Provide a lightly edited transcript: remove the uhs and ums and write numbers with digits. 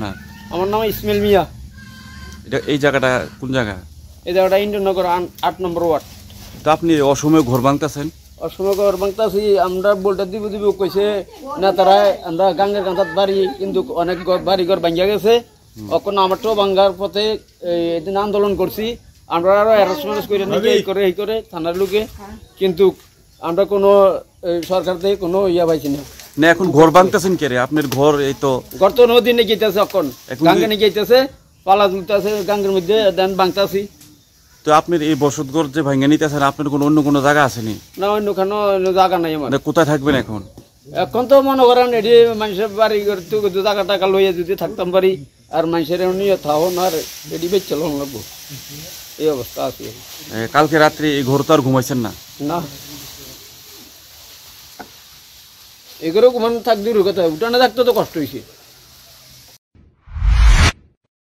আপনার? আমার নাম ইসমাইল মিয়া। এটা এই জায়গাটা কোন জায়গা? এই জায়গাটা ইন্দ্রনগর 8 নম্বর ওয়ার্ড। তো আপনি অসময়ে ঘর ভাঙতেছেন? অসময় ঘর ভাঙতাছি, আমরা বলটা দিব কইছে না তারা, আমরা গাঙ্গের কাঁথাত বাড়ি, কিন্তু অনেক বাড়ি ঘর ভাঙ্গা গেছে। এখন আমারটাও ভাঙ্গার পথে এদিন আন্দোলন করছি, আমরা আরো হ্যারাসমেন্ট করে নাকি এই করে থানার লোকে, কিন্তু আমরা কোনো সরকার থেকে কোনো ইয়া পাইছি না। না এখন ঘর ভাঙতেছেন কে রে? আপনার ঘর এই তো ঘর তো নদী নিয়ে গেতেছে, এখন গাঙ্গে নিয়ে গেতেছে, পালা তুলতেছে গাঙ্গের মধ্যে, দেন ভাঙতাছি। তো আপনার এই বসতঘর যে ভাঙে নিতেছেন, আপনার অন্য কোনো জায়গা আসেনি? না, অন্য কোনো জায়গা নাই আমার। কোথায় থাকবেন এখন? এখন তো মনে করেন এটি মানুষের বাড়ি করতে টাকা টাকা লইয়া যদি থাকতাম পারি, আর মানুষের নিয়ে থাও না, আর এটি বেচ চলন লাগবো, এই অবস্থা আছে। কালকে রাত্রে এই ঘর তো আর ঘুমাইছেন না? না, এগুলো ঘুমানো থাক দূর কথা, উঠানে থাকতে তো কষ্ট হয়েছে।